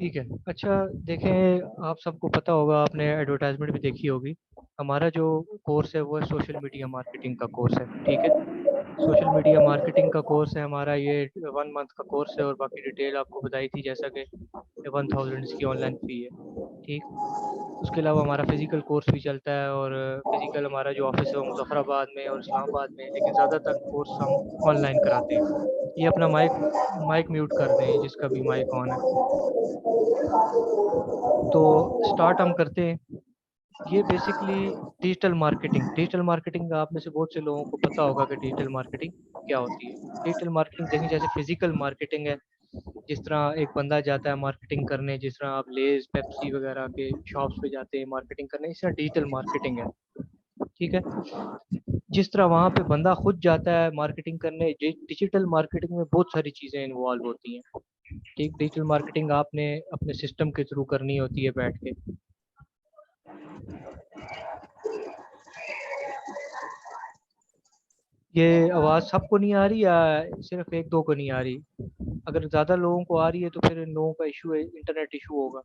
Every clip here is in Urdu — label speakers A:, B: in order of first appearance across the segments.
A: ٹھیک ہے. اچھا دیکھیں، آپ سب کو پتہ ہوگا، آپ نے ایڈورٹائزمنٹ بھی دیکھی ہوگی. ہمارا جو کورس ہے وہ ہے سوشل میڈیا مارکیٹنگ کا کورس ہے. ٹھیک ہے. سوشل میڈیا مارکیٹنگ کا کورس ہے ہمارا. یہ 1 منتھ کا کورس ہے، اور باقی ڈیٹیل آپ کو بتائی تھی جیسا کہ 1000 اس کی آن لائن فی ہے. ٹھیک. اس کے علاوہ ہمارا فزیکل کورس بھی چلتا ہے، اور فزیکل ہمارا جو آفس ہے وہ مظفر آباد میں اور اسلام آباد میں ہے، لیکن زیادہ تر کورس ہم آن لائن کراتے ہیں. یہ اپنا مائک میوٹ کر دیں جس کا بھی مائک آن ہے. تو اسٹارٹ ہم کرتے ہیں. یہ بیسکلی ڈیجیٹل مارکیٹنگ کا آپ میں سے بہت سے لوگوں کو پتا ہوگا کہ ڈیجیٹل مارکیٹنگ کیا ہوتی ہے. ڈیجیٹل مارکیٹنگ دیکھیں جیسے فزیکل مارکیٹنگ ہے، جس طرح ایک بندہ جاتا ہے مارکیٹنگ کرنے، جس طرح آپ لیز پیپسی وغیرہ کے شاپس پہ جاتے ہیں مارکیٹنگ کرنے، اس طرح ڈیجیٹل مارکیٹنگ ہے. ٹھیک ہے. جس طرح وہاں پہ بندہ خود جاتا ہے مارکیٹنگ کرنے، ڈیجیٹل مارکیٹنگ میں بہت ساری چیزیں انوالو ہوتی ہیں. ٹھیک. ڈیجیٹل مارکیٹنگ آپ نے اپنے سسٹم کے تھرو کرنی ہوتی ہے بیٹھ کے. یہ آواز سب کو نہیں آ رہی یا صرف ایک دو کو نہیں آ رہی؟ اگر زیادہ لوگوں کو آ رہی ہے تو پھر ان لوگوں کا ایشو ہے، انٹرنیٹ ایشو ہوگا.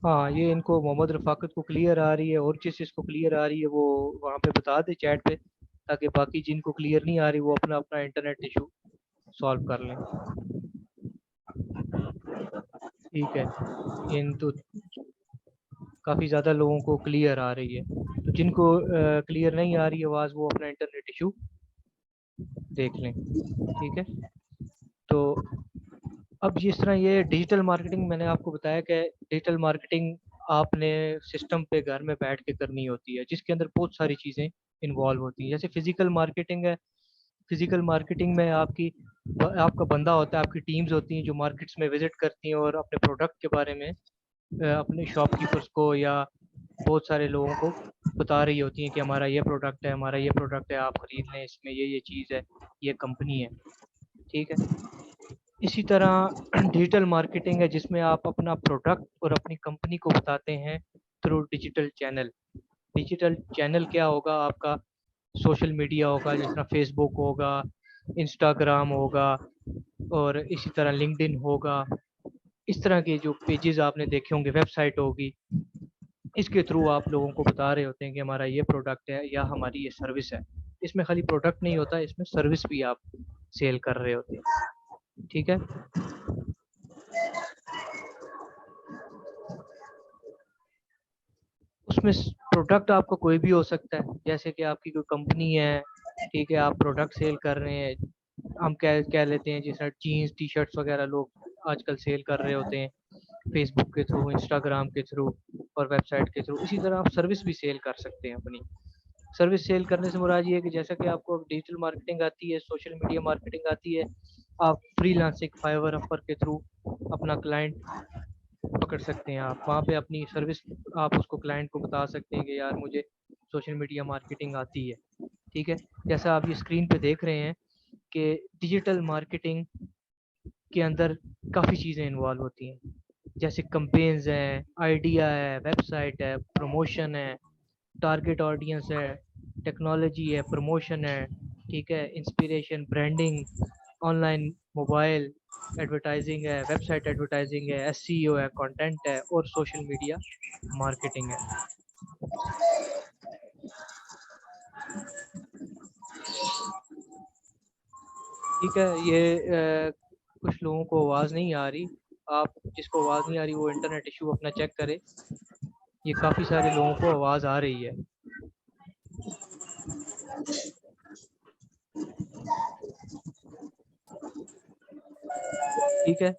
A: ہاں، یہ ان کو محمد رفاقت کو کلیئر آ رہی ہے، اور چیز کو کلیئر آ رہی ہے وہ وہاں پہ بتا دے چیٹ پہ، تاکہ باقی جن کو کلیئر نہیں آ رہی وہ اپنا اپنا انٹرنیٹ ایشو سالو کر لیں. ٹھیک ہے. ان تو کافی زیادہ لوگوں کو کلیئر آ رہی ہے. تو جن کو کلیئر نہیں آ رہی آواز وہ اپنا انٹرنیٹ ایشو دیکھ لیں. ٹھیک ہے. تو اب جس طرح یہ ڈیجیٹل مارکیٹنگ میں نے آپ کو بتایا کہ ڈیجیٹل مارکیٹنگ آپ نے سسٹم پہ گھر میں بیٹھ کے کرنی ہوتی ہے، جس کے اندر بہت ساری چیزیں انوالو ہوتی ہیں. جیسے فزیکل مارکیٹنگ ہے. فزیکل مارکیٹنگ میں آپ کا بندہ ہوتا ہے، آپ کی ٹیمز ہوتی ہیں جو مارکیٹس میں وزٹ کرتی ہیں اور اپنے پروڈکٹ کے بارے میں اپنے شاپ کیپرس کو یا بہت سارے لوگوں کو بتا رہی ہوتی ہیں کہ ہمارا یہ پروڈکٹ ہے، ہمارا یہ پروڈکٹ ہے، آپ خرید لیں، اس میں یہ چیز ہے، یہ کمپنی ہے. ٹھیک ہے. اسی طرح ڈیجیٹل مارکیٹنگ ہے، جس میں آپ اپنا پروڈکٹ اور اپنی کمپنی کو بتاتے ہیں through digital channel. Digital channel کیا ہوگا؟ آپ کا سوشل میڈیا ہوگا، جس طرح فیس بک ہوگا، انسٹاگرام ہوگا، اور اسی طرح لنکڈ ان ہوگا. اس طرح کے جو پیجز آپ نے دیکھے ہوں گے، ویب سائٹ ہوگی. اس کے تھرو آپ لوگوں کو بتا رہے ہوتے ہیں کہ ہمارا یہ پروڈکٹ ہے یا ہماری یہ سروس ہے. اس میں خالی پروڈکٹ نہیں ہوتا، اس میں سروس بھی آپ سیل کر رہے ہوتے ہیں. ٹھیک ہے. اس میں پروڈکٹ آپ کا کوئی بھی ہو سکتا ہے، جیسے کہ آپ کی کوئی کمپنی ہے. ٹھیک ہے. آپ پروڈکٹ سیل کر رہے ہیں. ہم کہہ لیتے ہیں جیسے جینس ٹی شرٹس وغیرہ لوگ آج کل سیل کر رہے ہوتے ہیں فیس بک کے تھرو، انسٹاگرام کے تھرو اور ویب سائٹ کے تھرو. اسی طرح آپ سروس بھی سیل کر سکتے ہیں. اپنی سروس سیل کرنے سے مراد یہ ہے کہ جیسا کہ آپ کو ڈیجیٹل مارکیٹنگ آتی ہے، سوشل میڈیا مارکیٹنگ آتی ہے، آپ فری لانسنگ فائور افر کے تھرو اپنا کلائنٹ پکڑ سکتے ہیں. آپ وہاں پہ اپنی سروس آپ اس کو کلائنٹ کو بتا سکتے ہیں کہ یار مجھے سوشل میڈیا مارکیٹنگ آتی ہے. ٹھیک ہے. جیسا آپ یہ اسکرین پہ دیکھ رہے ہیں کہ ڈیجیٹل مارکیٹنگ کے اندر کافی چیزیں انوالو ہوتی ہیں، جیسے کمپینز ہیں، آئیڈیا ہے، ویب سائٹ ہے، پروموشن ہے، ٹارگیٹ آڈینس ہے، ٹیکنالوجی ہے، پروموشن ہے. ٹھیک ہے. Inspiration, branding, online mobile advertising ہے، ویب سائٹ ایڈورٹائزنگ ہے، ایس سی او ہے، کانٹینٹ ہے، اور سوشل میڈیا مارکیٹنگ ہے. ٹھیک ہے. یہ کچھ لوگوں کو آواز نہیں آ رہی. آپ جس کو آواز نہیں آ رہی وہ انٹرنیٹ ایشو اپنا چیک کرے. یہ کافی سارے لوگوں کو آواز آ رہی ہے. ٹھیک ہے.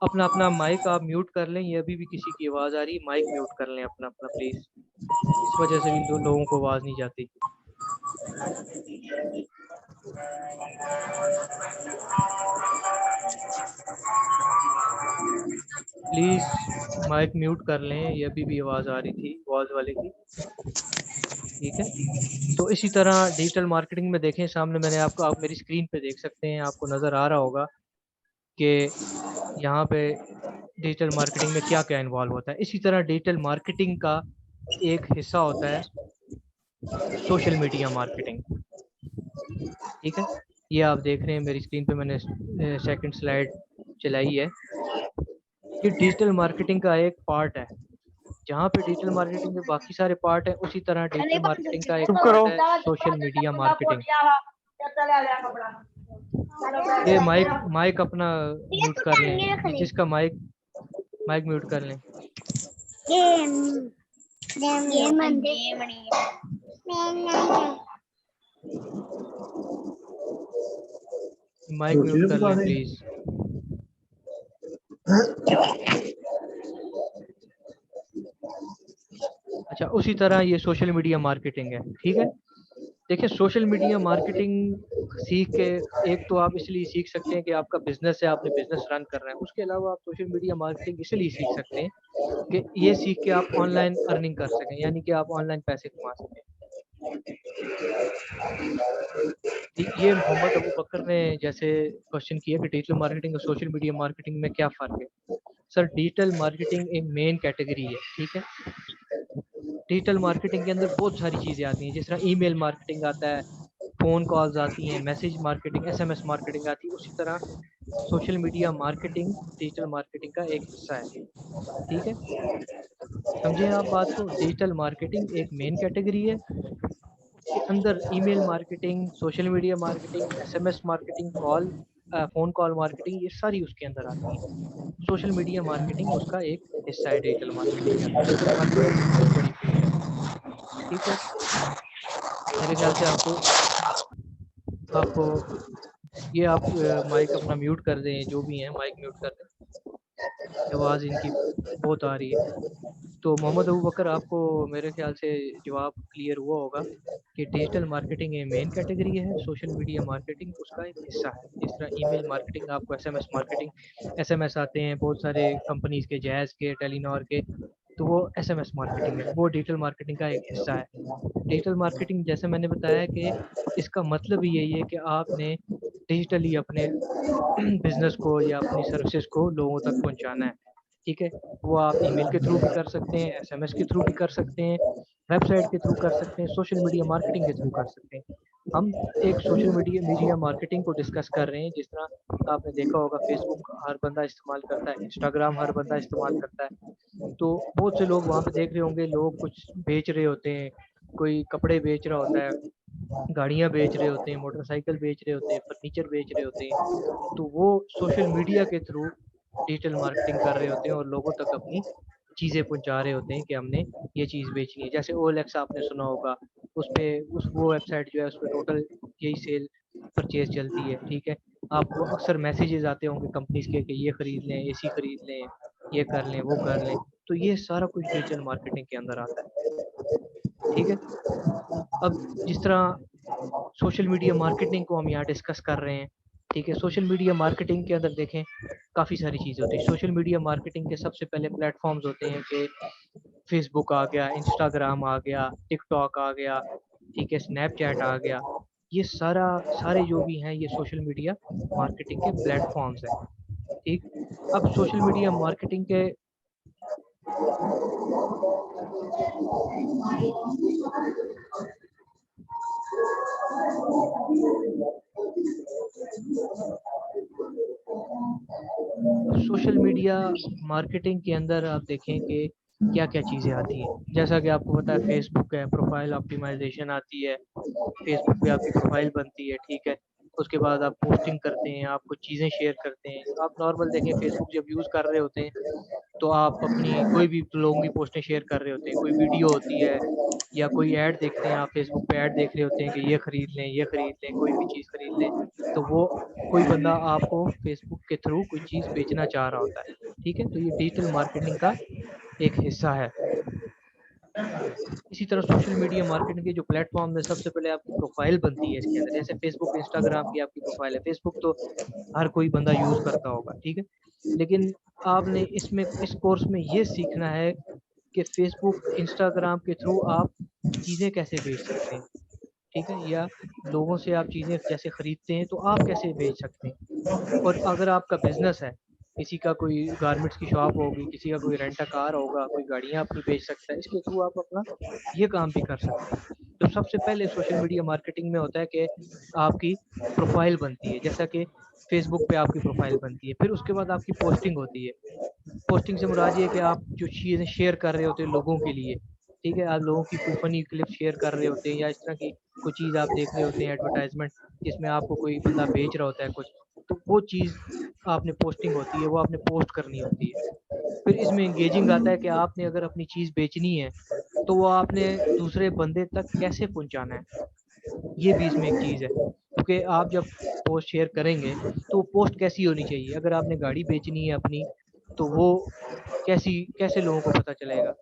A: اپنا اپنا مائک آپ میوٹ کر لیں. یہ ابھی بھی کسی کی آواز آ رہی ہے، مائک میوٹ کر لیں اپنا اپنا پلیز. اس وجہ سے بھی لوگوں کو آواز نہیں جاتی. پلیز مائک میوٹ کر لیں. یہ ابھی بھی آواز آ رہی تھی آواز والے کی. ٹھیک ہے. تو اسی طرح ڈیجیٹل مارکیٹنگ میں دیکھیں سامنے میں نے آپ میری اسکرین پہ دیکھ سکتے ہیں، آپ کو نظر آ رہا ہوگا کہ یہاں پہ ڈیجیٹل مارکیٹنگ میں کیا کیا انوالو ہوتا ہے. اسی طرح ڈیجیٹل مارکیٹنگ کا ایک حصہ ہوتا ہے سوشل میڈیا مارکیٹنگ. ٹھیک ہے, یہ آپ دیکھ رہے ہیں میری اسکرین پہ, میں نے سیکنڈ سلائڈ چلائی ہے. یہ ڈیجیٹل مارکیٹنگ کا ایک پارٹ ہے. جہاں پہ ڈیجیٹل مارکیٹنگ کے باقی سارے پارٹ ہیں, اسی طرح ڈیجیٹل مارکیٹنگ کا ایک
B: چپ کرو.
A: پارٹ ہے سوشل میڈیا مارکیٹنگ. یہ مائک اپنا میوٹ کر لیں, جس کا مائک میوٹ کر لیں. مائک میوٹ کر لیں پلیز. اچھا, اسی طرح یہ سوشل میڈیا مارکیٹنگ ہے. ٹھیک ہے, دیکھیں سوشل میڈیا مارکیٹنگ سیکھ کے, ایک تو آپ اس لیے سیکھ سکتے ہیں کہ آپ کا بزنس ہے, آپ نے بزنس رن کر رہے ہیں. اس کے علاوہ آپ سوشل میڈیا مارکیٹنگ اس لیے سیکھ سکتے ہیں کہ یہ سیکھ کے آپ آن لائن ارننگ کر سکیں, یعنی کہ آپ آن لائن پیسے کما سکیں. یہ محمد ابو بکر نے جیسے کوشچن کیا کہ ڈیجیٹل مارکیٹنگ اور سوشل میڈیا مارکیٹنگ میں کیا فرق ہے. سر, ڈیجیٹل مارکیٹنگ ایک مین کیٹیگری ہے. ٹھیک ہے, ڈیجیٹل مارکیٹنگ کے اندر بہت ساری چیزیں آتی ہیں, جس طرح ای میل مارکیٹنگ آتا ہے, فون کالز آتی ہیں, message marketing, S M S marketing آتی ہے. اسی طرح social media marketing digital marketing کا ایک حصہ ہے. ٹھیک ہے, سمجھیں آپ بات کو. ڈیجیٹل مارکیٹنگ ایک مین کیٹیگری ہے, اس کے اندر email marketing, social media marketing, S M S marketing, phone call marketing, یہ ساری اس کے اندر آتی ہیں. سوشل میڈیا مارکیٹنگ اس کا ایک حصہ ہے ڈیجیٹل مارکیٹنگ کے اندر. ڈیجیٹل مارکیٹنگ ایک بہت بڑی فیلڈ ہے. ٹھیک ہے, میرے خیال سے آپ کو یہ آپ مائک اپنا میوٹ کر دیں, جو بھی ہیں مائک میوٹ کر دیں, آواز ان کی بہت آ رہی ہے. تو محمد ابو بکر, آپ کو میرے خیال سے جواب کلیئر ہوا ہوگا کہ ڈیجیٹل مارکیٹنگ ایک مین کیٹیگری ہے, سوشل میڈیا مارکیٹنگ اس کا ایک حصہ ہے. جس طرح ای میل مارکیٹنگ آپ کو S M S marketing, S M S آتے ہیں بہت سارے کمپنیز کے, جیز کے, ٹیلی نار کے, تو وہ ایس ایم ایس مارکیٹنگ ہے, وہ ڈیجیٹل مارکیٹنگ کا ایک حصہ ہے. ڈیجیٹل مارکیٹنگ جیسے میں نے بتایا کہ اس کا مطلب یہی ہے کہ آپ نے ڈیجیٹلی اپنے بزنس کو یا اپنی سروسز کو لوگوں تک پہنچانا ہے. ٹھیک ہے, وہ آپ ای میل کے تھرو بھی کر سکتے ہیں, ایس ایم ایس کے تھرو بھی کر سکتے ہیں, ویب سائٹ کے تھرو کر سکتے ہیں, سوشل میڈیا مارکیٹنگ کے تھرو کر سکتے ہیں. ہم ایک سوشل میڈیا مارکیٹنگ کو ڈسکس کر رہے ہیں. جس طرح آپ نے دیکھا ہوگا فیس بک ہر بندہ استعمال کرتا ہے, انسٹاگرام ہر بندہ استعمال کرتا ہے, تو بہت سے لوگ وہاں پہ دیکھ رہے ہوں گے, لوگ کچھ بیچ رہے ہوتے ہیں, کوئی کپڑے بیچ رہا ہوتا ہے, گاڑیاں بیچ رہے ہوتے ہیں, موٹر سائیکل بیچ رہے ہوتے ہیں, فرنیچر بیچ رہے ہوتے ہیں. تو وہ سوشل میڈیا کے تھرو ڈیجیٹل مارکیٹنگ کر رہے ہوتے ہیں اور لوگوں تک اپنی چیزیں پہنچا رہے ہوتے ہیں کہ ہم نے یہ چیز بیچنی ہے. جیسے او ایل ایکس آپ نے سنا ہوگا, اس پہ وہ ویب سائٹ جو ہے اس پہ ٹوٹل یہی سیل پرچیز چلتی ہے. ٹھیک ہے, آپ کو اکثر میسیجز آتے ہوں گے کمپنیز کے کہ یہ خرید لیں, اے سی خرید لیں, یہ کر لیں, وہ کر لیں. تو یہ سارا کچھ ڈیجیٹل مارکیٹنگ کے اندر آتا ہے. ٹھیک ہے, اب جس طرح سوشل میڈیا مارکیٹنگ کو ہم یہاں ڈسکس کر رہے ہیں. ٹھیک ہے, سوشل میڈیا مارکیٹنگ کے اندر دیکھیں کافی ساری چیزیں ہوتی ہیں. سوشل میڈیا مارکیٹنگ کے سب سے پہلے پلیٹ فارمز ہوتے ہیں کہ فیس بک آ گیا, انسٹاگرام آ گیا, ٹک ٹاک آ گیا, ٹھیک ہے, اسنیپ چیٹ آ گیا. یہ سارے جو بھی ہیں یہ سوشل میڈیا مارکیٹنگ کے پلیٹ فارمز ہیں. ٹھیک, اب سوشل میڈیا مارکیٹنگ کے سوشل میڈیا مارکیٹنگ کے اندر آپ دیکھیں کہ کیا کیا چیزیں آتی ہیں. جیسا کہ آپ کو پتا ہے فیس بک ہے, پروفائل آپٹیمائزیشن آتی ہے, فیس بک پہ آپ کی پروفائل بنتی ہے. ٹھیک ہے, اس کے بعد آپ پوسٹنگ کرتے ہیں, آپ کو چیزیں شیئر کرتے ہیں. آپ نارمل دیکھیں فیس بک جب یوز کر رہے ہوتے ہیں تو آپ اپنی کوئی بھی لوگوں کی پوسٹیں شیئر کر رہے ہوتے ہیں, کوئی ویڈیو ہوتی ہے یا کوئی ایڈ دیکھتے ہیں, آپ فیس بک پہ ایڈ دیکھ رہے ہوتے ہیں کہ یہ خرید لیں, یہ خرید لیں, کوئی بھی چیز خرید لیں, تو وہ کوئی بندہ آپ کو فیس بک کے تھرو کوئی چیز بیچنا چاہ رہا ہوتا ہے. ٹھیک ہے, تو یہ ڈیجیٹل مارکیٹنگ کا ایک حصہ ہے. اسی طرح سوشل میڈیا مارکیٹنگ کے جو پلیٹ فارم میں سب سے پہلے آپ کی پروفائل بنتی ہے اس کے اندر. جیسے فیس بک, انسٹاگرام کی آپ کی پروفائل ہے. فیس بک تو ہر کوئی بندہ یوز کرتا ہوگا. ٹھیک ہے, لیکن آپ نے اس کورس میں یہ سیکھنا ہے کہ فیس بک, انسٹاگرام کے تھرو آپ چیزیں کیسے بیچ سکتے ہیں. ٹھیک ہے, یا لوگوں سے آپ چیزیں جیسے خریدتے ہیں تو آپ کیسے بیچ سکتے ہیں. اور اگر آپ کا بزنس ہے, کسی کا کوئی گارمنٹس کی شاپ ہوگی, کسی کا کوئی رینٹ کار ہوگا, کوئی گاڑیاں اپنی بیچ سکتا ہے, اس کے تھرو آپ اپنا یہ کام بھی کر سکتے ہیں. تو سب سے پہلے سوشل میڈیا مارکیٹنگ میں ہوتا ہے کہ آپ کی پروفائل بنتی ہے، جیسا کہ فیس بک پہ آپ کی پروفائل بنتی ہے، پھر اس کے بعد آپ کی پوسٹنگ ہوتی ہے. پوسٹنگ سے مراد یہ ہے کہ آپ جو چیزیں شیئر کر رہے ہوتے ہیں لوگوں کے لیے، ٹھیک ہے، آپ لوگوں کی کوئی فنی کلپ شیئر کر رہے ہوتے ہیں، یا اس طرح کی کوئی چیز آپ دیکھ رہے ہوتے ہیں ایڈورٹائزمنٹ جس میں آپ کو کوئی بندہ بیچ رہا ہوتا ہے کچھ، تو وہ چیز آپ نے پوسٹنگ ہوتی ہے، وہ آپ نے پوسٹ کرنی ہوتی ہے. پھر اس میں انگیجنگ آتا ہے کہ آپ نے اگر اپنی چیز بیچنی ہے تو وہ آپ نے دوسرے بندے تک کیسے پہنچانا ہے، یہ بھی اس میں ایک چیز ہے. کیونکہ آپ جب پوسٹ شیئر کریں گے تو وہ پوسٹ کیسی ہونی چاہیے، اگر آپ نے گاڑی بیچنی ہے اپنی تو وہ کیسے لوگوں کو پتہ چلے گا.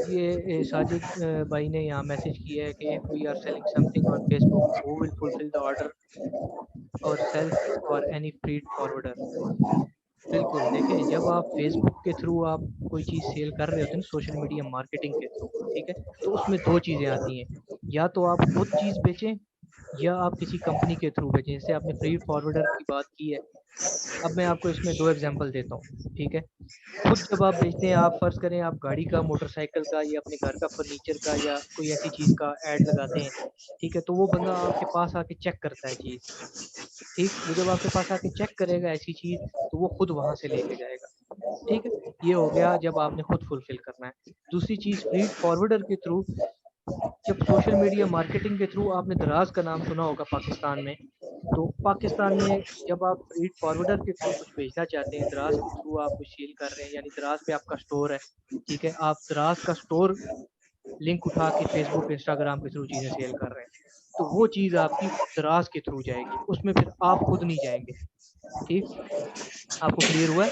A: یہ ساجد بھائی نے یہاں میسج کیا ہے کہ if we are selling something on Facebook, who will fulfill the order, ourselves or any freight forwarder. بالکل، دیکھیں جب آپ فیس بک کے تھرو آپ کوئی چیز سیل کر رہے ہوتے ہیں نا سوشل میڈیا مارکیٹنگ کے تھرو، ٹھیک ہے، تو اس میں دو چیزیں آتی ہیں، یا تو آپ خود چیز بیچیں یا آپ کسی کمپنی کے تھرو بیچیں. جیسے آپ نے فریٹ فارورڈر کی بات کی ہے، اب میں آپ کو اس میں دو ایگزامپل دیتا ہوں، ٹھیک ہے. خود جب آپ بیچتے ہیں، آپ فرض کریں آپ گاڑی کا، موٹر سائیکل کا، یا اپنے گھر کا فرنیچر کا، یا کوئی ایسی چیز کا ایڈ لگاتے ہیں، ٹھیک ہے، تو وہ بندہ آپ کے پاس آ کے چیک کرتا ہے چیز، ٹھیک، وہ جب آپ کے پاس آ کے چیک کرے گا ایسی چیز تو وہ خود وہاں سے لے کے جائے گا. ٹھیک ہے، یہ ہو گیا جب آپ نے خود فلفل کرنا ہے. دوسری چیز فریٹ فارورڈر کے تھرو، جب سوشل میڈیا مارکیٹنگ کے تھرو، آپ نے دراز کا نام سنا ہوگا پاکستان میں، تو پاکستان میں جب آپ فریٹ فارورڈر کے تھرو کچھ بھیجنا چاہتے ہیں، دراز کے تھرو آپ کچھ سیل کر رہے ہیں، یعنی دراز پہ آپ کا سٹور ہے، ٹھیک ہے، آپ دراز کا سٹور لنک اٹھا کے فیس بک انسٹاگرام کے تھرو چیزیں سیل کر رہے ہیں، تو وہ چیز آپ کی دراز کے تھرو جائے گی، اس میں پھر آپ خود نہیں جائیں گے. ٹھیک، آپ کو کلیئر ہوا ہے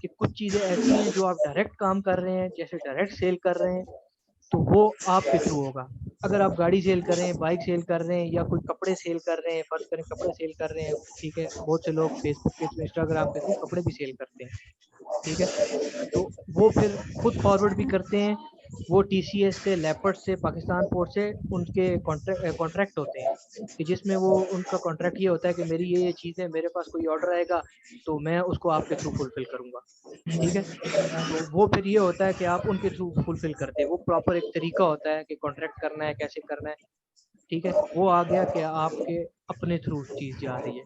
A: کہ کچھ چیزیں ایسی ہیں جو آپ ڈائریکٹ کام کر رہے ہیں، جیسے ڈائریکٹ سیل کر رہے ہیں، تو وہ آپ کے تھرو ہوگا. اگر آپ گاڑی سیل کر رہے ہیں، بائک سیل کر رہے ہیں، یا کوئی کپڑے سیل کر رہے ہیں، فرض کریں کپڑے سیل کر رہے ہیں، ٹھیک ہے، بہت سے لوگ فیس بک کے تھرو، انسٹاگرام کے تھرو کپڑے بھی سیل کرتے ہیں، ٹھیک ہے، تو وہ پھر خود فارورڈ بھی کرتے ہیں. وہ ٹی سی ایس سے، لیپرڈ سے، پاکستان پورٹ سے ان کے کانٹریکٹ ہوتے ہیں، کہ جس میں وہ ان کا کانٹریکٹ یہ ہوتا ہے کہ میری یہ چیز ہے، میرے پاس کوئی آرڈر آئے گا تو میں اس کو آپ کے تھرو فلفل کروں گا. ٹھیک ہے، تو وہ پھر یہ ہوتا ہے کہ آپ ان کے تھرو فلفل کرتے ہیں، وہ پراپر ایک طریقہ ہوتا ہے کہ کانٹریکٹ کرنا ہے کیسے کرنا ہے. ٹھیک ہے، وہ آ گیا کہ آپ کے اپنے تھرو چیز جا رہی ہے.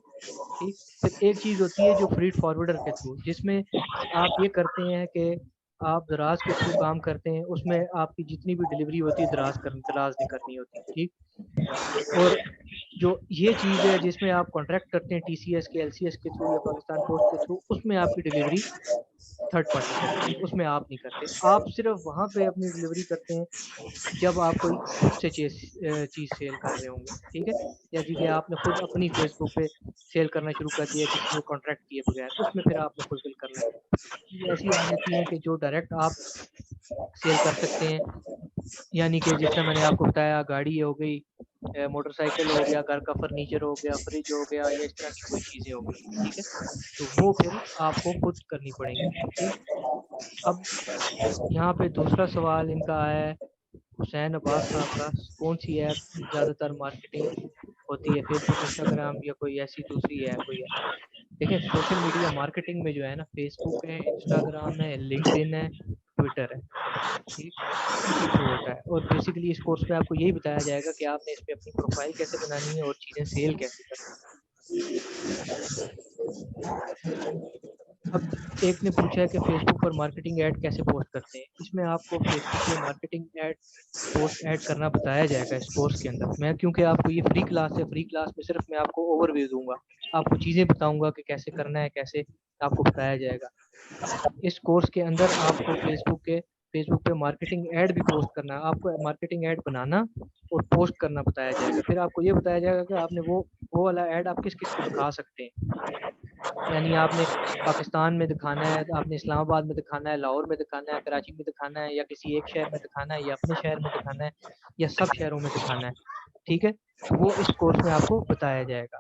A: ٹھیک، پھر ایک چیز ہوتی ہے جو فریٹ فارورڈر کے تھرو، جس میں آپ یہ کرتے ہیں کہ آپ دراز کے تھرو کام کرتے ہیں، اس میں آپ کی جتنی بھی ڈلیوری ہوتی ہے دراز نہیں کرنی ہوتی. ٹھیک، اور جو یہ چیز ہے جس میں آپ کانٹریکٹ کرتے ہیں ٹی سی ایس کے، ایل سی ایس کے تھرو، یا پاکستان پوسٹ کے تھرو، اس میں آپ کی ڈلیوری تھرڈ پارٹی کرتی ہے، اس میں آپ نہیں کرتے. آپ صرف وہاں پہ اپنی ڈلیوری کرتے ہیں جب آپ کوئی خود سے چیز سیل کر رہے ہوں گے. ٹھیک ہے، یا جی کہ آپ نے خود اپنی فیس بک پہ سیل کرنا شروع کر دیا کسی کو کانٹریکٹ کیے بغیر، اس میں پھر آپ نے فلفل کرنا ہے. چیزیں ایسی آ جاتی ہیں کہ جو ڈائریکٹ آپ سیل کر سکتے ہیں، یعنی کہ جس طرح میں نے آپ کو بتایا، گاڑی ہو گئی، موٹر سائیکل ہو گیا، گھر کا فرنیچر ہو گیا، فریج ہو گیا، یا اس طرح کی کوئی چیزیں ہو گئی. ٹھیک ہے، تو وہ پھر آپ کو خود کرنی پڑیں گی. ٹھیک، اب یہاں پہ دوسرا سوال ان کا ہے حسین عباس صاحب کا، کون سی ایپ زیادہ تر مارکیٹنگ ہوتی ہے، فیس بک، انسٹاگرام، یا کوئی ایسی دوسری ایپ کوئی ہے؟ دیکھیں سوشل میڈیا مارکیٹنگ میں جو ہے نا، فیس بک ہے، انسٹاگرام ہے، لنکڈ ان ہے، ٹویٹر ہے. ٹھیک، اسی تھرو ہوتا ہے. اور بیسیکلی اس کورس میں آپ کو یہی بتایا جائے گا کہ آپ نے اس پہ اپنی پروفائل کیسے بنانی ہے اور چیزیں سیل کیسے کرنی ہے. اب ایک نے پوچھا ہے کہ فیس بک پر مارکیٹنگ ایڈ کیسے پوسٹ کرتے ہیں. اس میں آپ کو فیس بک پہ مارکیٹنگ ایڈ پوسٹ ایڈ کرنا بتایا جائے گا اس کورس کے اندر. میں کیونکہ آپ کو یہ فری کلاس ہے، فری کلاس میں صرف میں آپ کو اوور ویو دوں گا، آپ کو چیزیں بتاؤں گا کہ کیسے کرنا ہے، کیسے آپ کو بتایا جائے گا. اس کورس کے اندر آپ کو فیس بک پہ مارکیٹنگ ایڈ بھی پوسٹ کرنا ہے. آپ کو مارکیٹنگ ایڈ بنانا اور پوسٹ کرنا بتایا جائے گا. پھر آپ کو یہ بتایا جائے گا کہ آپ نے وہ والا ایڈ آپ کس کس کو دکھا سکتے ہیں. یعنی آپ نے پاکستان میں دکھانا ہے، آپ نے اسلام آباد میں دکھانا ہے، لاہور میں دکھانا ہے، کراچی میں دکھانا ہے، یا کسی ایک شہر میں دکھانا ہے، یا اپنے شہر میں دکھانا ہے، یا سب شہروں میں دکھانا ہے. ٹھیک ہے، وہ اس کورس میں آپ کو بتایا جائے گا.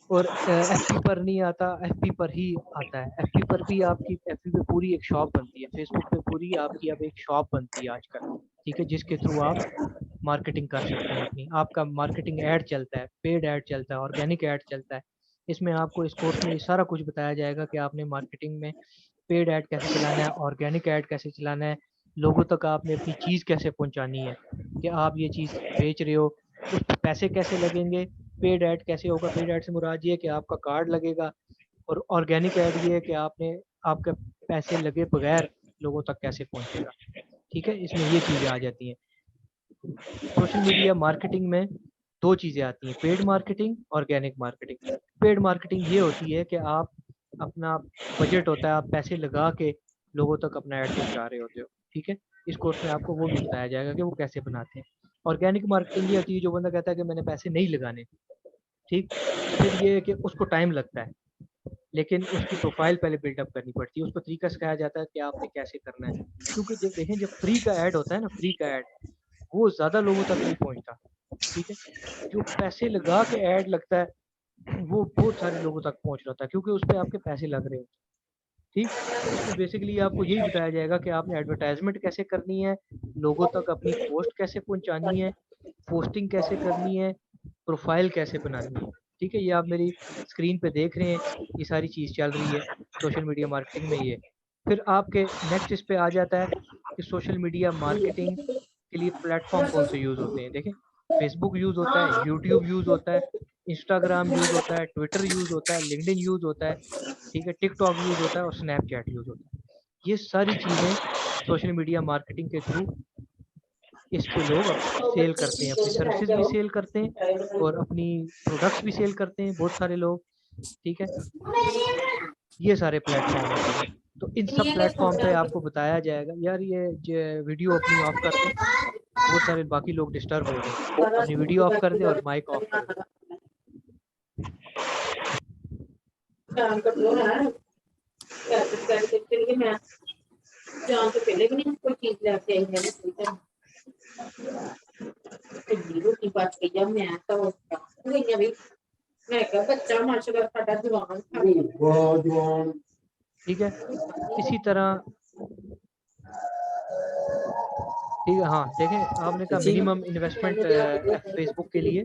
A: اور ایف پی پر نہیں آتا، ایف پی پر ہی آتا ہے. ایف پی پر بھی آپ کی ایف پی پہ پوری ایک شاپ بنتی ہے، فیس بک پہ پوری آپ کی اب ایک شاپ بنتی ہے آج کل. ٹھیک ہے، جس کے تھرو آپ مارکیٹنگ کر سکتے ہیں اپنی. آپ کا مارکیٹنگ ایڈ چلتا ہے، پیڈ ایڈ چلتا ہے، آرگینک ایڈ چلتا ہے. اس میں آپ کو اس کورس میں یہ سارا کچھ بتایا جائے گا کہ آپ نے مارکیٹنگ میں پیڈ ایڈ کیسے چلانا ہے، آرگینک ایڈ کیسے چلانا ہے، لوگوں تک آپ نے اپنی چیز کیسے پہنچانی ہے کہ آپ یہ چیز بیچ رہے ہو، اس پہ پیسے کیسے لگیں گے، پیڈ ایڈ کیسے ہوگا. پیڈ ایڈ سے مراد یہ ہے کہ آپ کا کارڈ لگے گا، اور آرگینک ایڈ یہ ہے کہ آپ کے پیسے لگے بغیر لوگوں تک کیسے پہنچے گا. ٹھیک ہے، اس میں یہ چیزیں آ جاتی ہیں. سوشل میڈیا مارکیٹنگ میں دو چیزیں آتی ہیں، paid marketing, organic marketing. Paid marketing یہ ہوتی ہے کہ آپ اپنا بجٹ ہوتا ہے، آپ پیسے لگا کے لوگوں تک اپنا ایڈ پہنچا رہے ہوتے ہو. ٹھیک ہے، اس کورس میں آپ کو وہ بھی بتایا جائے گا کہ وہ کیسے بناتے ہیں. آرگینک مارکیٹنگ یہ ہوتی ہے جو بندہ کہتا ہے کہ میں نے پیسے نہیں لگانے. ٹھیک، پھر یہ ہے کہ اس کو ٹائم لگتا ہے، لیکن اس کی پروفائل پہلے بلڈ اپ کرنی پڑتی ہے. اس کو طریقہ سکھایا جاتا ہے کہ آپ نے کیسے کرنا ہے. کیونکہ جب دیکھیں جب فری کا ایڈ ہوتا ہے نا، فری کا ایڈ وہ زیادہ لوگوں تک نہیں پہنچتا. ٹھیک ہے، جو پیسے لگا کے ایڈ لگتا ہے وہ بہت سارے لوگوں تک پہنچ رہا ہے، کیونکہ اس پہ آپ کے پیسے لگ رہے ہیں. ٹھیک، اس میں بیسیکلی آپ کو یہی بتایا جائے گا کہ آپ نے ایڈورٹائزمنٹ کیسے کرنی ہے، لوگوں تک اپنی پوسٹ کیسے پہنچانی ہے، پوسٹنگ کیسے کرنی ہے، پروفائل کیسے بنانی ہے. ٹھیک ہے، یہ آپ میری اسکرین پہ دیکھ رہے ہیں، یہ ساری چیز چل رہی ہے سوشل میڈیا مارکیٹنگ میں. یہ پھر آپ کے نیکسٹ اس پہ آ جاتا ہے کہ سوشل میڈیا مارکیٹنگ کے لیے پلیٹ فارم کون سے یوز ہوتے ہیں. دیکھیں، فیس بک یوز ہوتا ہے، یوٹیوب یوز ہوتا ہے، انسٹاگرام یوز ہوتا ہے، ٹویٹر یوز ہوتا ہے، لنکڈن یوز ہوتا ہے. ٹھیک ہے، ٹک ٹاک یوز ہوتا ہے، اور اسنیپ چیٹ یوز ہوتا ہے. یہ ساری چیزیں سوشل میڈیا مارکیٹنگ کے تھرو اس پہ لوگ سیل کرتے ہیں، اپنی سروسز بھی سیل کرتے ہیں اور اپنی پروڈکٹس بھی سیل کرتے ہیں بہت سارے لوگ. ٹھیک ہے، یہ سارے پلیٹ فارم ہوتے ہیں. تو ان سب پلیٹ فارم پہ آپ کو بتایا جائے گا. یار یہ ویڈیو اپنی آف کر دیں، بہت سارے باقی لوگ ڈسٹرب ہو رہے ہیں. اپنی ویڈیو آف کر دیں اور مائک آف کر دیں.
B: جان تو پہلے بھی نہیں کوئی چیز لے کے آئی ہے روٹی بچ گئی ہے. میں تو میں کہ بچہ ماشاء اللہ جوان.
A: ٹھیک ہے، اسی طرح ٹھیک ہے. ہاں دیکھیں، آپ نے کہا منیمم انویسٹمنٹ فیس بک کے لیے.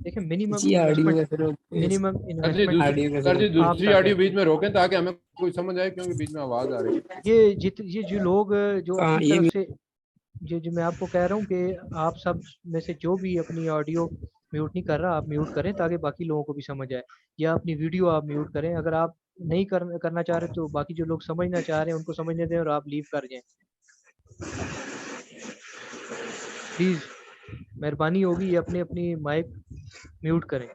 A: دیکھیں منیمم انویسٹمنٹ، منیمم انویسٹمنٹ
C: سر جی
A: آپ
C: دوسری
A: تک ہے.
C: آڈیو بیچ میں روکیں تاکہ ہمیں کوئی سمجھ آئے، کیونکہ بیچ میں آواز آ رہی ہے.
A: یہ جو لوگ جو اپنی طرف سے جو میں آپ کو کہہ رہا ہوں کہ آپ سب میں سے جو بھی اپنی آڈیو میوٹ نہیں کر رہا، آپ میوٹ کریں تاکہ باقی لوگوں کو بھی سمجھ آئے، یا اپنی ویڈیو آپ میوٹ کریں. اگر آپ نہیں کرنا چاہ رہے تو باقی جو لوگ سمجھنا چاہ رہے ہیں ان کو سمجھنے دیں اور آپ لیو کر جائیں. پلیز مہربانی ہوگی یہ اپنی اپنی مائک میوٹ کریں.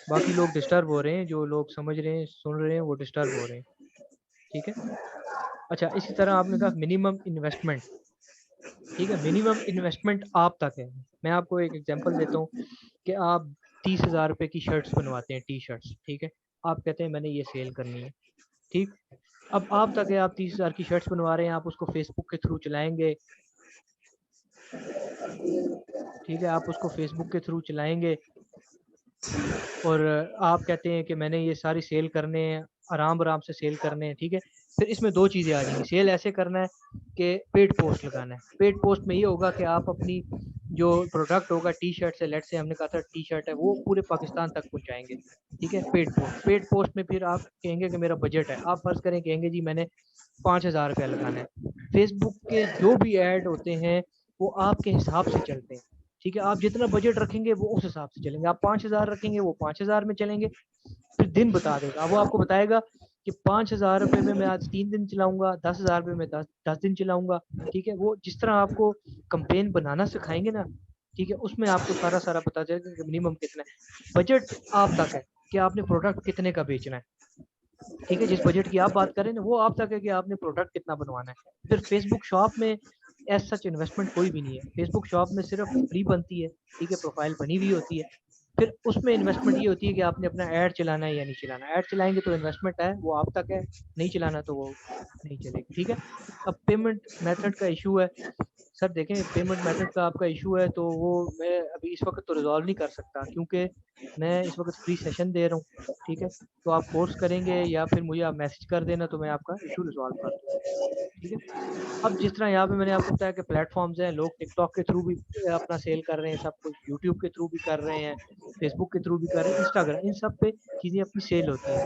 A: باقی لوگ ڈسٹرب ہو رہے ہیں، جو لوگ سمجھ رہے ہیں سن رہے ہیں وہ ڈسٹرب ہو رہے ہیں. ٹھیک ہے، اچھا اسی طرح آپ نے کہا منیمم انویسٹمنٹ. ٹھیک ہے، منیمم انویسٹمنٹ آپ تک ہے. میں آپ کو ایک ایگزامپل دیتا ہوں کہ آپ 30,000 روپے کی شرٹس بنواتے ہیں، ٹی شرٹس. ٹھیک ہے، آپ کہتے ہیں میں نے یہ سیل کرنی ہے. ٹھیک، اب آپ تک ہے، آپ 30,000 کی شرٹس بنوا رہے ہیں، آپ اس کو فیس بک کے تھرو چلائیں گے. ٹھیک ہے، آپ اس کو فیس بک کے تھرو چلائیں گے اور آپ کہتے ہیں کہ میں نے یہ ساری سیل کرنے ہیں، آرام سے سیل کرنے ہیں. ٹھیک ہے، پھر اس میں دو چیزیں آ جائیں گی. سیل ایسے کرنا ہے کہ پیڈ پوسٹ لگانا ہے. پیڈ پوسٹ میں یہ ہوگا کہ آپ اپنی جو پروڈکٹ ہوگا، ٹی شرٹ سے لیٹ سے ہم نے کہا تھا ٹی شرٹ ہے، وہ پورے پاکستان تک پہنچائیں گے. ٹھیک ہے، پیڈ پوسٹ میں پھر آپ کہیں گے کہ میرا بجٹ ہے، آپ فرض کریں کہیں گے جی میں نے 5,000 روپیہ لگانا ہے. فیس بک کے جو بھی ایڈ ہوتے ہیں وہ آپ کے حساب سے چلتے ہیں. ٹھیک ہے، آپ جتنا بجٹ رکھیں گے وہ اس حساب سے چلیں گے. آپ 5,000 رکھیں گے وہ 5,000 میں چلیں گے. پھر دن بتا دے گا، وہ آپ کو بتائے گا کہ 5,000 روپے میں میں آج 3 دن چلاؤں گا، 10,000 روپے میں 10 دن چلاؤں گا. ٹھیک ہے، وہ جس طرح آپ کو کمپین بنانا سکھائیں گے نا، ٹھیک ہے، اس میں آپ کو سارا پتا چلے گا کہ منیمم کتنا ہے. بجٹ آپ تک ہے کہ آپ نے پروڈکٹ کتنے کا بیچنا ہے. ٹھیک ہے، جس بجٹ کی آپ بات کریں نا وہ آپ تک ہے کہ آپ نے پروڈکٹ کتنا بنوانا ہے. پھر فیس بک شاپ میں ایز سچ انویسٹمنٹ کوئی بھی نہیں ہے. فیس بک شاپ میں صرف فری بنتی ہے. ٹھیک ہے، پروفائل بنی ہوئی ہوتی ہے. پھر اس میں انویسٹمنٹ یہ ہوتی ہے کہ آپ نے اپنا ایڈ چلانا ہے یا نہیں چلانا. ایڈ چلائیں گے تو انویسٹمنٹ ہے وہ آپ تک ہے، نہیں چلانا تو وہ نہیں چلے گی. ٹھیک ہے، اب پیمنٹ میتھڈ کا ایشو ہے. سر دیکھیں، پیمنٹ میتھڈ کا آپ کا ایشو ہے تو وہ میں ابھی اس وقت تو ریزالو نہیں کر سکتا، کیونکہ میں اس وقت فری سیشن دے رہا ہوں. ٹھیک ہے، تو آپ کورس کریں گے یا پھر مجھے آپ میسج کر دینا تو میں آپ کا ایشو ریزالو کر دوں گا. ٹھیک ہے، اب جس طرح یہاں پہ میں نے آپ کو بتایا کہ پلیٹ فارمز ہیں، لوگ ٹک ٹاک کے تھرو بھی اپنا سیل کر رہے ہیں، سب کچھ یوٹیوب کے تھرو بھی کر رہے ہیں، فیس بک کے تھرو بھی کر رہے ہیں، انسٹاگرام، ان سب پہ چیزیں اپنی سیل ہوتی ہیں.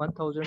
A: 1000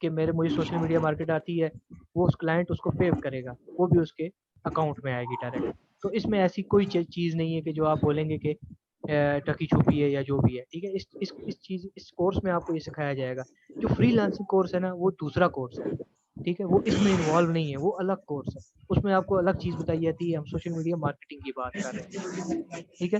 A: کہ مجھے سوشل میڈیا مارکیٹ آتی ہے، وہ اس کلائنٹ اس کو پے کرے گا، وہ بھی اس کے اکاؤنٹ میں آئے گی ڈائریکٹ. تو اس میں ایسی کوئی چیز نہیں ہے کہ جو آپ بولیں گے کہ ٹکی چھپی ہے یا جو بھی ہے. ٹھیک ہے، اس کورس میں آپ کو یہ سکھایا جائے گا. جو فری لانسنگ کورس ہے نا وہ دوسرا کورس ہے. ٹھیک ہے، وہ اس میں انوالو نہیں ہے، وہ الگ کورس ہے. اس میں آپ کو الگ چیز بتائی جاتی ہے. ہم سوشل میڈیا مارکیٹنگ کی بات کر رہے ہیں. ٹھیک ہے،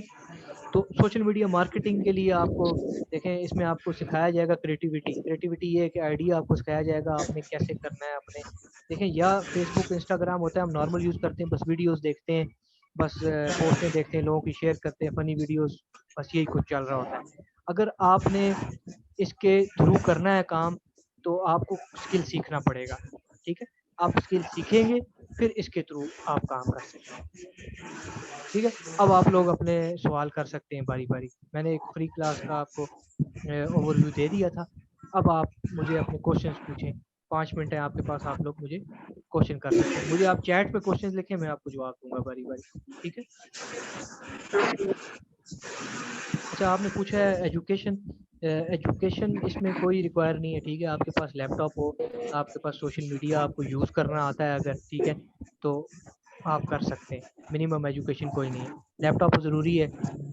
A: تو سوشل میڈیا مارکیٹنگ کے لیے آپ کو دیکھیں اس میں آپ کو سکھایا جائے گا کریٹیوٹی یہ ہے کہ آئیڈیا آپ کو سکھایا جائے گا آپ نے کیسے کرنا ہے اپنے. دیکھیں یا فیس بک انسٹاگرام ہوتا ہے ہم نارمل یوز کرتے ہیں، بس ویڈیوز دیکھتے ہیں، بس پوسٹیں دیکھتے ہیں، لوگوں کی شیئر کرتے ہیں فنی ویڈیوز، بس یہی کچھ چل رہا ہوتا ہے. اگر آپ نے اس کے تھرو کرنا ہے کام تو آپ کو اسکل سیکھنا پڑے گا. ٹھیک ہے، آپ اسکل سیکھیں گے پھر اس کے تھرو آپ کام کر سکتے ہیں. ٹھیک ہے، اب آپ لوگ اپنے سوال کر سکتے ہیں باری باری. میں نے ایک فری کلاس کا آپ کو اوور ویو دے دیا تھا. اب آپ مجھے اپنے کوشچنس پوچھیں. 5 منٹ ہے آپ کے پاس، آپ لوگ مجھے کوشچن کر سکتے ہیں. مجھے آپ چیٹ پہ کوشچن لکھیں، میں آپ کو جواب دوں گا باری باری. ٹھیک ہے. اچھا، آپ نے پوچھا ہے ایجوکیشن. ایجوکیشن اس میں کوئی ریکوائر نہیں ہے. ٹھیک ہے، آپ کے پاس لیپ ٹاپ ہو، آپ کے پاس سوشل میڈیا آپ کو یوز کرنا آتا ہے اگر، ٹھیک ہے، تو آپ کر سکتے ہیں. منیمم ایجوکیشن کوئی نہیں ہے. لیپ ٹاپ ضروری ہے.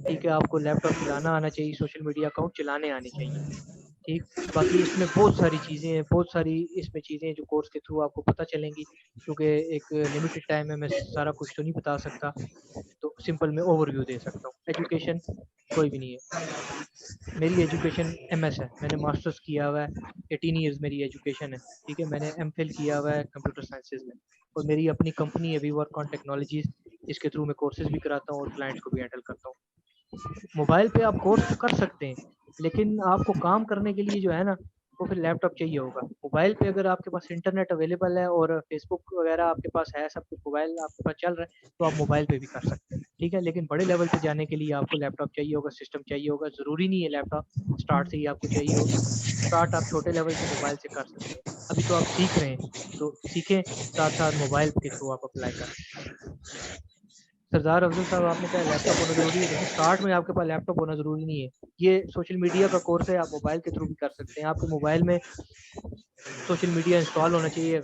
A: ٹھیک ہے، آپ کو لیپ ٹاپ چلانا آنا چاہیے، سوشل میڈیا اکاؤنٹ چلانے آنے چاہیے. ٹھیک، باقی اس میں بہت ساری چیزیں ہیں، بہت ساری اس میں چیزیں ہیں جو کورس کے تھرو آپ کو پتہ چلیں گی. کیونکہ ایک لمیٹڈ ٹائم ہے، میں سارا کچھ تو نہیں بتا سکتا، تو سمپل میں اوور ویو دے سکتا ہوں. ایجوکیشن کوئی بھی نہیں ہے. میری ایجوکیشن ایم ایس ہے، میں نے ماسٹرس کیا ہوا ہے. 18 ایئرز میری ایجوکیشن ہے. ٹھیک ہے، میں نے ایم فل کیا ہوا ہے کمپیوٹر سائنسز میں، اور میری اپنی کمپنی ہے وی ورک آن ٹیکنالوجیز. اس کے تھرو میں کورسز بھی کراتا ہوں اور کلائنٹس کو بھی ہینڈل کرتا ہوں. موبائل پہ آپ کورس تو کر سکتے ہیں، لیکن آپ کو کام کرنے کے لیے جو ہے نا وہ پھر لیپ ٹاپ چاہیے ہوگا. موبائل پہ اگر آپ کے پاس انٹرنیٹ اویلیبل ہے اور فیس بک وغیرہ آپ کے پاس ہے، سب کچھ موبائل آپ کے پاس چل رہا ہے، تو آپ موبائل پہ بھی کر سکتے ہیں. ٹھیک ہے، لیکن بڑے لیول پہ جانے کے لیے آپ کو لیپ ٹاپ چاہیے ہوگا، سسٹم چاہیے ہوگا. ضروری نہیں ہے لیپ ٹاپ اسٹارٹ سے ہی آپ کو چاہیے ہو. اسٹارٹ آپ چھوٹے لیول سے موبائل سے کر سکتے ہیں. ابھی تو آپ سیکھ رہے ہیں تو سیکھیں، ساتھ ساتھ موبائل کے تھرو آپ اپلائی کریں. سردار افضل صاحب، آپ نے کہا لیپ ٹاپ ہونا ضروری ہے. دیکھیں اسٹارٹ میں آپ کے پاس لیپ ٹاپ ہونا ضروری نہیں ہے. یہ سوشل میڈیا کا کورس ہے، آپ موبائل کے تھرو بھی کر سکتے ہیں. آپ کے موبائل میں سوشل میڈیا انسٹال ہونا چاہیے.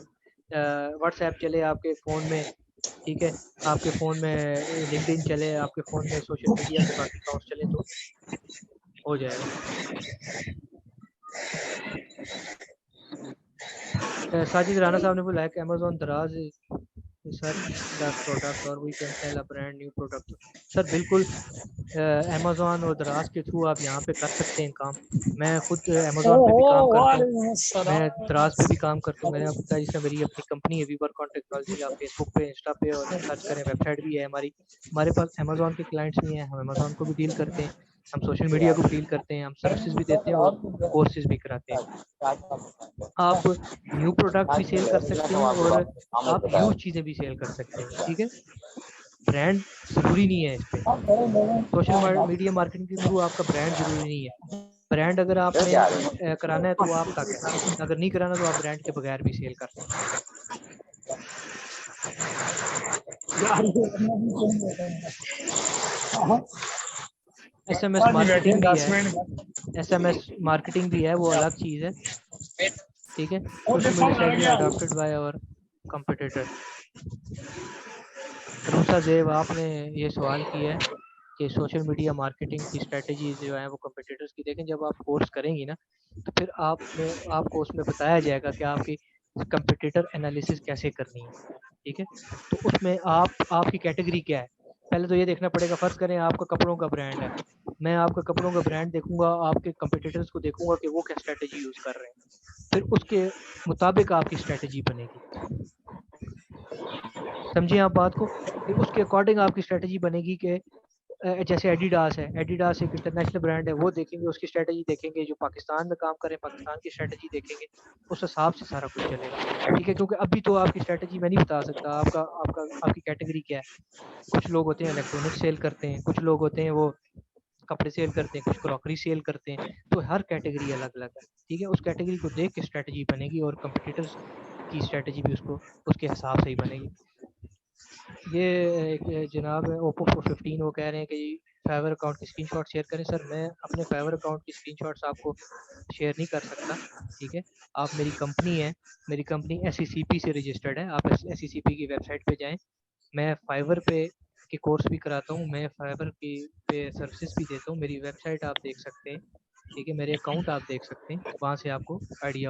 A: واٹس ایپ چلے آپ کے فون میں، ٹھیک ہے، آپ کے فون میں لنکڈ ان چلے، آپ کے فون میں سوشل میڈیا کے باقی اکاؤنٹس چلے، تو ہو جائے گا. ساجد رانا صاحب نے بولا ہے کہ امیزون دراز پروڈکٹ اور we can sell a brand new product. Sir بالکل، امیزون اور دراز کے تھرو آپ یہاں پہ کر سکتے ہیں کام. میں خود امیزون پہ بھی کام کرتا ہوں، میں دراز پہ بھی کام کرتا ہوں. میں نے آپ کو بتایا جس میں میری اپنی کمپنی ہے وی ورک آن ٹیکنالوجی. آپ فیس بک پہ، انسٹا پہ اور سرچ کریں، ویب سائٹ بھی ہے ہماری. ہمارے پاس امیزون کے کلائنٹس بھی ہیں، ہم امیزون کو بھی ڈیل کرتے ہیں، ہم سوشل میڈیا کو بھی ڈیل کرتے ہیں، ہم سروسز بھی دیتے ہیں اور کورسز بھی کراتے ہیں. آپ نیو پروڈکٹ بھی سیل کر سکتے ہیں اور آپ یوز چیزیں بھی سیل کر سکتے ہیں. ٹھیک ہے، برانڈ ضروری نہیں ہے. اس پہ سوشل میڈیا مارکیٹنگ کے تھرو آپ کا برانڈ ضروری نہیں ہے. برانڈ اگر آپ نے کرانا ہے تو وہ آپ تک ہے، اگر نہیں کرانا تو آپ برانڈ کے بغیر بھی سیل کر سکتے ہیں. ایس ایم ایس مارکیٹنگ بھی ہے. ایس ایم ایس مارکیٹنگ بھی ہے، وہ الگ چیز ہے. ٹھیک ہے، social media segment adapted by اور کمپٹیٹر. روسا زیب، آپ نے یہ سوال کیا ہے کہ سوشل میڈیا مارکیٹنگ کی اسٹریٹجی جو ہے وہ کمپٹیٹرز کی. دیکھیں جب آپ کورس کریں گی نا تو پھر آپ کو اس میں بتایا جائے گا کہ آپ کی کمپٹیٹر انالیسس کیسے کرنی ہے. ٹھیک ہے، تو اس میں آپ کی کیٹیگری کیا ہے. پہلے تو یہ دیکھنا پڑے گا، فرض کریں آپ کا کپڑوں کا برانڈ ہے، میں آپ کا کپڑوں کا برانڈ دیکھوں گا، آپ کے کمپٹیٹرز کو دیکھوں گا کہ وہ کیا اسٹریٹجی یوز کر رہے ہیں، پھر اس کے مطابق آپ کی اسٹریٹجی بنے گی. سمجھیں آپ بات کو، پھر اس کے اکارڈنگ آپ کی اسٹریٹجی بنے گی. کہ جیسے ایڈیڈاس ہے، ایڈیڈاس ایک انٹرنیشنل برانڈ ہے، وہ دیکھیں گے، اس کی اسٹریٹجی دیکھیں گے. جو پاکستان میں کام کریں پاکستان کی اسٹریٹجی دیکھیں گے، اس حساب سے سارا کچھ چلے گا. ٹھیک ہے، کیونکہ ابھی تو آپ کی اسٹریٹجی میں نہیں بتا سکتا آپ کی کیٹیگری کیا ہے. کچھ لوگ ہوتے ہیں الیکٹرانک سیل کرتے ہیں، کچھ لوگ ہوتے ہیں وہ کپڑے سیل کرتے ہیں، کچھ کراکری سیل کرتے ہیں. تو ہر کیٹیگری الگ الگ ہے. ٹھیک ہے، اس کیٹیگری کو دیکھ کے اسٹریٹجی بنے گی اور کمپٹیٹرز کی اسٹریٹجی بھی اس کے حساب سے ہی بنے گی. یہ ایک جناب اوپو 15 وہ کہہ رہے ہیں کہ فائور اکاؤنٹ کی اسکرین شاٹ شیئر کریں. سر میں اپنے فائور اکاؤنٹ کی اسکرین شاٹس آپ کو شیئر نہیں کر سکتا. ٹھیک ہے, آپ میری کمپنی ہے, میری کمپنی SECP سے رجسٹرڈ ہے. آپ SECP کی ویب سائٹ پہ جائیں. میں فائور پہ کے کورس بھی کراتا ہوں, میں فائور کی پہ سروسز بھی دیتا ہوں. میری ویب سائٹ آپ دیکھ سکتے ہیں. ٹھیک ہے, میرے اکاؤنٹ آپ دیکھ سکتے ہیں, وہاں سے آپ کو آئیڈیا